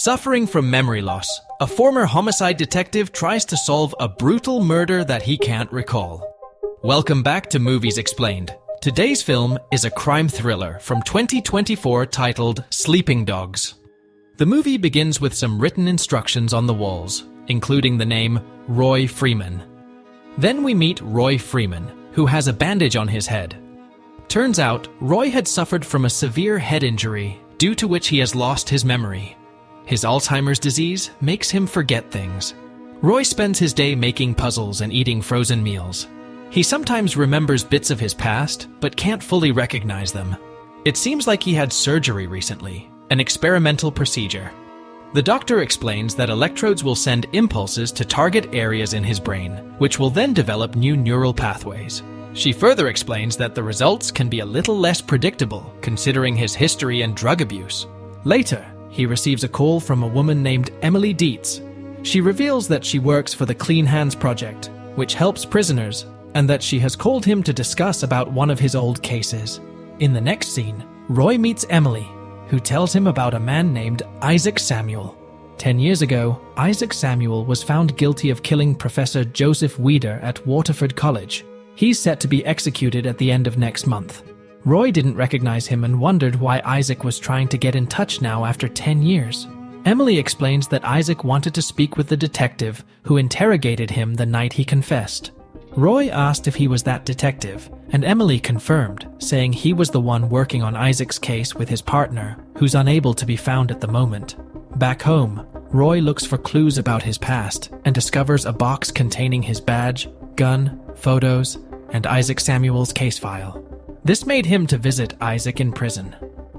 Suffering from memory loss, a former homicide detective tries to solve a brutal murder that he can't recall. Welcome back to Movies Explained. Today's film is a crime thriller from 2024 titled Sleeping Dogs. The movie begins with some written instructions on the walls, including the name Roy Freeman. Then we meet Roy Freeman, who has a bandage on his head. Turns out, Roy had suffered from a severe head injury, due to which he has lost his memory. His Alzheimer's disease makes him forget things. Roy spends his day making puzzles and eating frozen meals. He sometimes remembers bits of his past, but can't fully recognize them. It seems like he had surgery recently, an experimental procedure. The doctor explains that electrodes will send impulses to target areas in his brain, which will then develop new neural pathways. She further explains that the results can be a little less predictable, considering his history and drug abuse. Later, he receives a call from a woman named Emily Dietz. She reveals that she works for the Clean Hands Project, which helps prisoners, and that she has called him to discuss about one of his old cases. In the next scene, Roy meets Emily, who tells him about a man named Isaac Samuel. 10 years ago, Isaac Samuel was found guilty of killing Professor Joseph Weider at Waterford College. He's set to be executed at the end of next month. Roy didn't recognize him and wondered why Isaac was trying to get in touch now after 10 years. Emily explains that Isaac wanted to speak with the detective who interrogated him the night he confessed. Roy asked if he was that detective, and Emily confirmed, saying he was the one working on Isaac's case with his partner, who's unable to be found at the moment. Back home, Roy looks for clues about his past and discovers a box containing his badge, gun, photos, and Isaac Samuel's case file. This made him to visit Isaac in prison.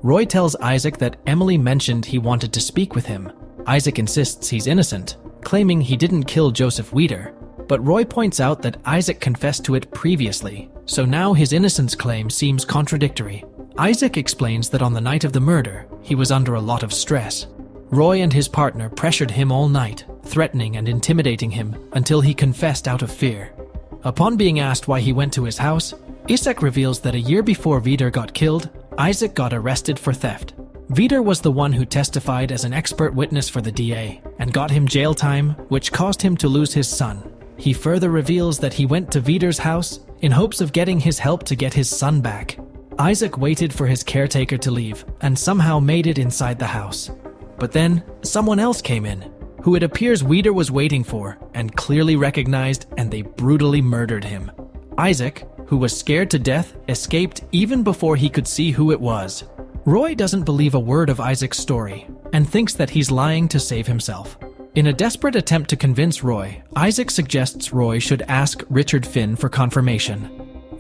Roy tells Isaac that Emily mentioned he wanted to speak with him. Isaac insists he's innocent, claiming he didn't kill Joseph Weider, but Roy points out that Isaac confessed to it previously, so now his innocence claim seems contradictory. Isaac explains that on the night of the murder, he was under a lot of stress. Roy and his partner pressured him all night, threatening and intimidating him until he confessed out of fear. Upon being asked why he went to his house, Isaac reveals that a year before Weider got killed, Isaac got arrested for theft. Weider was the one who testified as an expert witness for the DA and got him jail time, which caused him to lose his son. He further reveals that he went to Weider's house in hopes of getting his help to get his son back. Isaac waited for his caretaker to leave and somehow made it inside the house. But then, someone else came in, who it appears Weider was waiting for and clearly recognized, and they brutally murdered him. Isaac, who was scared to death, escaped even before he could see who it was. Roy doesn't believe a word of Isaac's story and thinks that he's lying to save himself. In a desperate attempt to convince Roy, Isaac suggests Roy should ask Richard Finn for confirmation.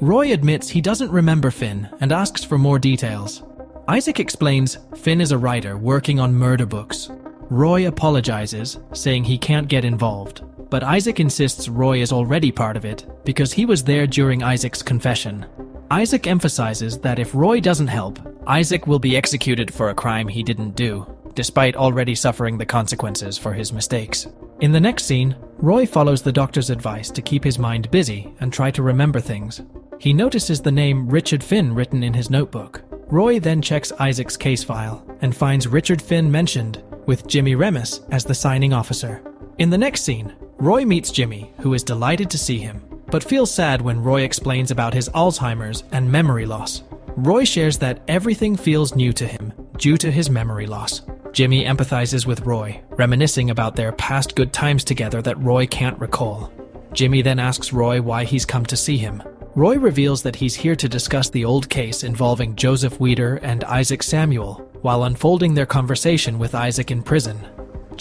Roy admits he doesn't remember Finn and asks for more details. Isaac explains Finn is a writer working on murder books. Roy apologizes, saying he can't get involved, but Isaac insists Roy is already part of it because he was there during Isaac's confession. Isaac emphasizes that if Roy doesn't help, Isaac will be executed for a crime he didn't do, despite already suffering the consequences for his mistakes. In the next scene, Roy follows the doctor's advice to keep his mind busy and try to remember things. He notices the name Richard Finn written in his notebook. Roy then checks Isaac's case file and finds Richard Finn mentioned, with Jimmy Remus as the signing officer. In the next scene, Roy meets Jimmy, who is delighted to see him, but feels sad when Roy explains about his Alzheimer's and memory loss. Roy shares that everything feels new to him due to his memory loss. Jimmy empathizes with Roy, reminiscing about their past good times together that Roy can't recall. Jimmy then asks Roy why he's come to see him. Roy reveals that he's here to discuss the old case involving Joseph Weider and Isaac Samuel, while unfolding their conversation with Isaac in prison.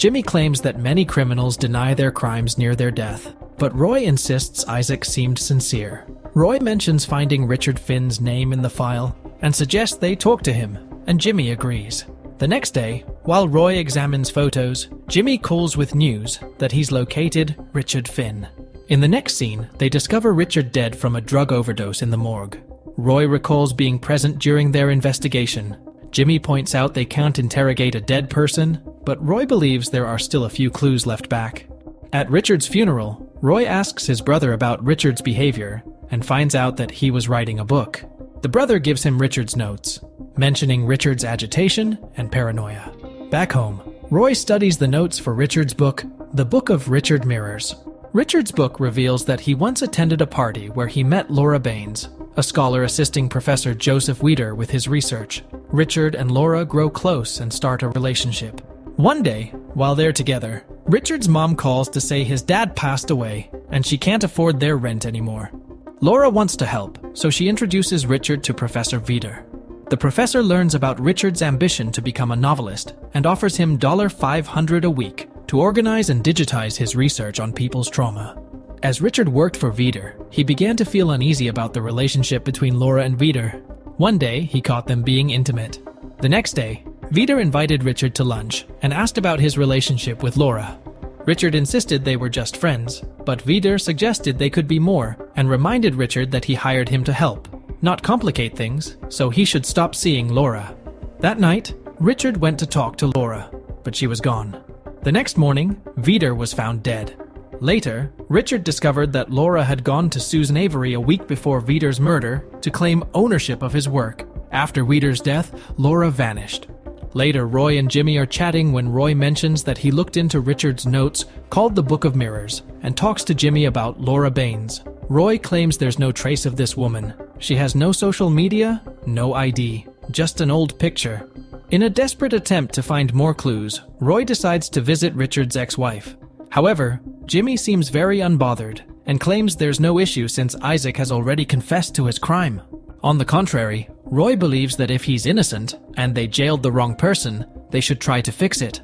Jimmy claims that many criminals deny their crimes near their death, but Roy insists Isaac seemed sincere. Roy mentions finding Richard Finn's name in the file and suggests they talk to him, and Jimmy agrees. The next day, while Roy examines photos, Jimmy calls with news that he's located Richard Finn. In the next scene, they discover Richard dead from a drug overdose in the morgue. Roy recalls being present during their investigation. Jimmy points out they can't interrogate a dead person, but Roy believes there are still a few clues left back. At Richard's funeral, Roy asks his brother about Richard's behavior and finds out that he was writing a book. The brother gives him Richard's notes, mentioning Richard's agitation and paranoia. Back home, Roy studies the notes for Richard's book, The Book of Richard Mirrors. Richard's book reveals that he once attended a party where he met Laura Baines, a scholar assisting Professor Joseph Weider with his research. Richard and Laura grow close and start a relationship. One day, while they're together, Richard's mom calls to say his dad passed away and she can't afford their rent anymore. Laura wants to help, so she introduces Richard to Professor Weider. The professor learns about Richard's ambition to become a novelist and offers him $500 a week to organize and digitize his research on people's trauma. As Richard worked for Weider, he began to feel uneasy about the relationship between Laura and Weider. One day, he caught them being intimate. The next day, Weider invited Richard to lunch and asked about his relationship with Laura. Richard insisted they were just friends, but Weider suggested they could be more and reminded Richard that he hired him to help, not complicate things, so he should stop seeing Laura. That night, Richard went to talk to Laura, but she was gone. The next morning, Weider was found dead. Later, Richard discovered that Laura had gone to Susan Avery a week before Weider's murder to claim ownership of his work. After Weider's death, Laura vanished. Later, Roy and Jimmy are chatting when Roy mentions that he looked into Richard's notes called The Book of Mirrors and talks to Jimmy about Laura Baines. Roy claims there's no trace of this woman. She has no social media, no ID, just an old picture. In a desperate attempt to find more clues, Roy decides to visit Richard's ex-wife. However, Jimmy seems very unbothered and claims there's no issue since Isaac has already confessed to his crime. On the contrary, Roy believes that if he's innocent and they jailed the wrong person, they should try to fix it.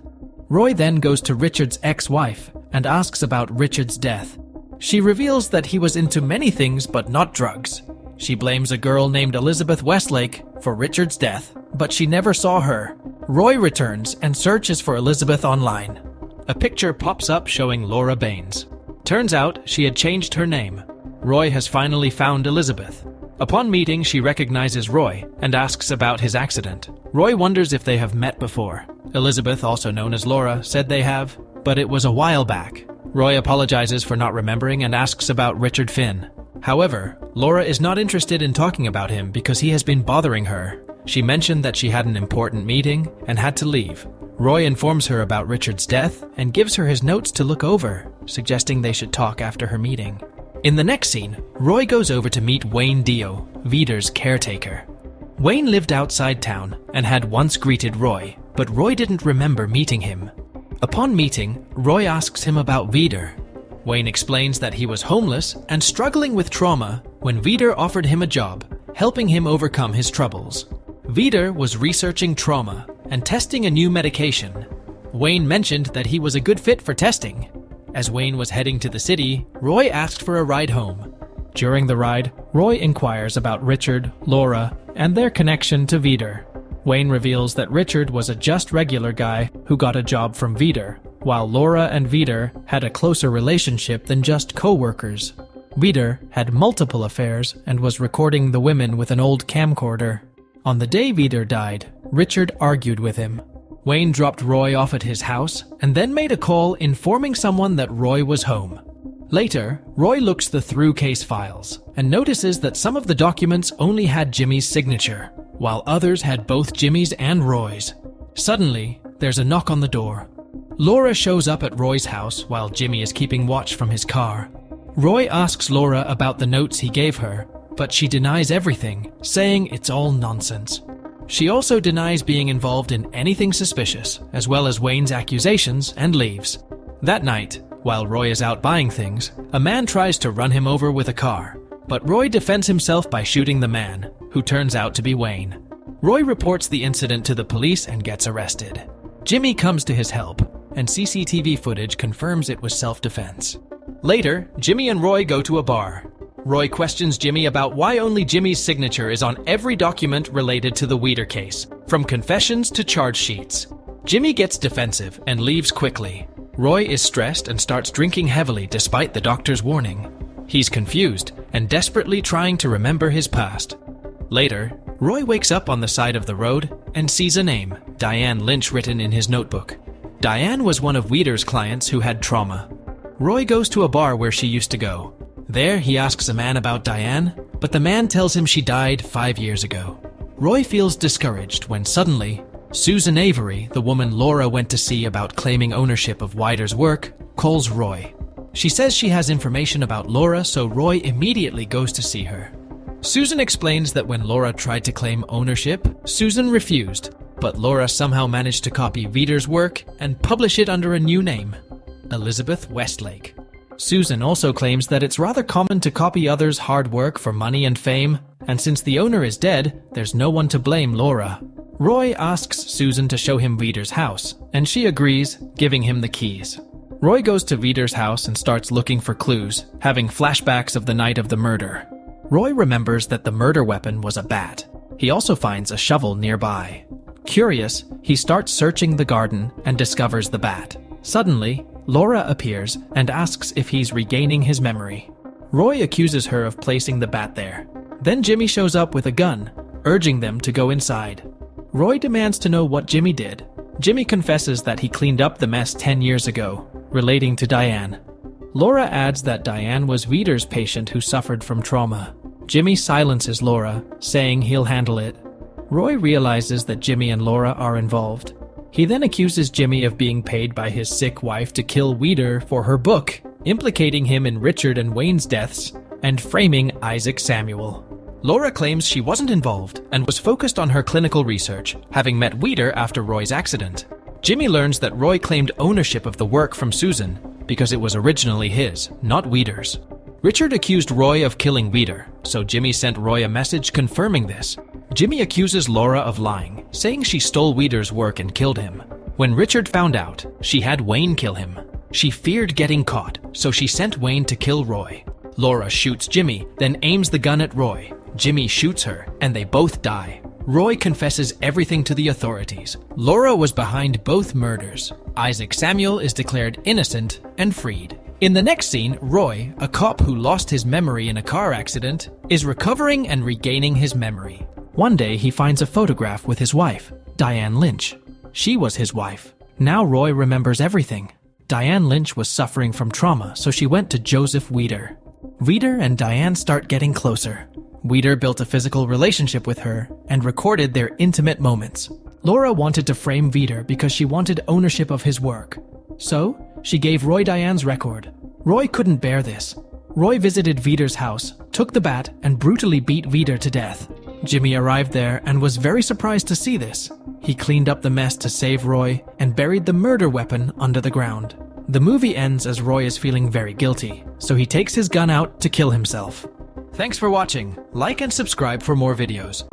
Roy then goes to Richard's ex-wife and asks about Richard's death. She reveals that he was into many things but not drugs. She blames a girl named Elizabeth Westlake for Richard's death, but she never saw her. Roy returns and searches for Elizabeth online. A picture pops up showing Laura Baines. Turns out she had changed her name. Roy has finally found Elizabeth. Upon meeting, she recognizes Roy and asks about his accident. Roy wonders if they have met before. Elizabeth, also known as Laura, said they have, but it was a while back. Roy apologizes for not remembering and asks about Richard Finn. However, Laura is not interested in talking about him because he has been bothering her. She mentioned that she had an important meeting and had to leave. Roy informs her about Richard's death and gives her his notes to look over, suggesting they should talk after her meeting. In the next scene, Roy goes over to meet Wayne Dio, Weider's caretaker. Wayne lived outside town and had once greeted Roy, but Roy didn't remember meeting him. Upon meeting, Roy asks him about Weider. Wayne explains that he was homeless and struggling with trauma when Weider offered him a job, helping him overcome his troubles. Weider was researching trauma and testing a new medication. Wayne mentioned that he was a good fit for testing. As Wayne was heading to the city, Roy asked for a ride home. During the ride, Roy inquires about Richard, Laura, and their connection to Weider. Wayne reveals that Richard was a just regular guy who got a job from Weider, while Laura and Weider had a closer relationship than just co-workers. Weider had multiple affairs and was recording the women with an old camcorder. On the day Weider died, Richard argued with him. Wayne dropped Roy off at his house and then made a call informing someone that Roy was home. Later, Roy looks through case files and notices that some of the documents only had Jimmy's signature, while others had both Jimmy's and Roy's. Suddenly, there's a knock on the door. Laura shows up at Roy's house while Jimmy is keeping watch from his car. Roy asks Laura about the notes he gave her, but she denies everything, saying it's all nonsense. She also denies being involved in anything suspicious, as well as Wayne's accusations, and leaves. That night, while Roy is out buying things, a man tries to run him over with a car, but Roy defends himself by shooting the man, who turns out to be Wayne. Roy reports the incident to the police and gets arrested. Jimmy comes to his help, and CCTV footage confirms it was self-defense. Later, Jimmy and Roy go to a bar. Roy questions Jimmy about why only Jimmy's signature is on every document related to the Weider case, from confessions to charge sheets. Jimmy gets defensive and leaves quickly. Roy is stressed and starts drinking heavily despite the doctor's warning. He's confused and desperately trying to remember his past. Later, Roy wakes up on the side of the road and sees a name, Diane Lynch, written in his notebook. Diane was one of Weider's clients who had trauma. Roy goes to a bar where she used to go. There, he asks a man about Diane, but the man tells him she died 5 years ago. Roy feels discouraged when suddenly, Susan Avery, the woman Laura went to see about claiming ownership of Wider's work, calls Roy. She says she has information about Laura, so Roy immediately goes to see her. Susan explains that when Laura tried to claim ownership, Susan refused, but Laura somehow managed to copy Wider's work and publish it under a new name, Elizabeth Westlake. Susan also claims that it's rather common to copy others' hard work for money and fame, and since the owner is dead, there's no one to blame Laura. Roy asks Susan to show him Wider's house, and she agrees, giving him the keys. Roy goes to Wider's house and starts looking for clues, having flashbacks of the night of the murder. Roy remembers that the murder weapon was a bat. He also finds a shovel nearby. Curious, he starts searching the garden and discovers the bat. Suddenly, Laura appears and asks if he's regaining his memory. Roy accuses her of placing the bat there. Then Jimmy shows up with a gun, urging them to go inside. Roy demands to know what Jimmy did. Jimmy confesses that he cleaned up the mess 10 years ago, relating to Diane. Laura adds that Diane was Wider's patient who suffered from trauma. Jimmy silences Laura, saying he'll handle it. Roy realizes that Jimmy and Laura are involved. He then accuses Jimmy of being paid by his sick wife to kill Wider for her book, implicating him in Richard and Wayne's deaths, and framing Isaac Samuel. Laura claims she wasn't involved and was focused on her clinical research, having met Wider after Roy's accident. Jimmy learns that Roy claimed ownership of the work from Susan because it was originally his, not Wider's. Richard accused Roy of killing Wider, so Jimmy sent Roy a message confirming this. Jimmy accuses Laura of lying, saying she stole Wider's work and killed him. When Richard found out, she had Wayne kill him. She feared getting caught, so she sent Wayne to kill Roy. Laura shoots Jimmy, then aims the gun at Roy. Jimmy shoots her, and they both die. Roy confesses everything to the authorities. Laura was behind both murders. Isaac Samuel is declared innocent and freed. In the next scene, Roy, a cop who lost his memory in a car accident, is recovering and regaining his memory. One day, he finds a photograph with his wife, Diane Lynch. She was his wife. Now Roy remembers everything. Diane Lynch was suffering from trauma, so she went to Joseph Wider. Wider and Diane start getting closer. Wider built a physical relationship with her and recorded their intimate moments. Laura wanted to frame Wider because she wanted ownership of his work. So, she gave Roy Diane's record. Roy couldn't bear this. Roy visited Wider's house, took the bat, and brutally beat Wider to death. Jimmy arrived there and was very surprised to see this. He cleaned up the mess to save Roy and buried the murder weapon under the ground. The movie ends as Roy is feeling very guilty, so he takes his gun out to kill himself. Thanks for watching. Like and subscribe for more videos.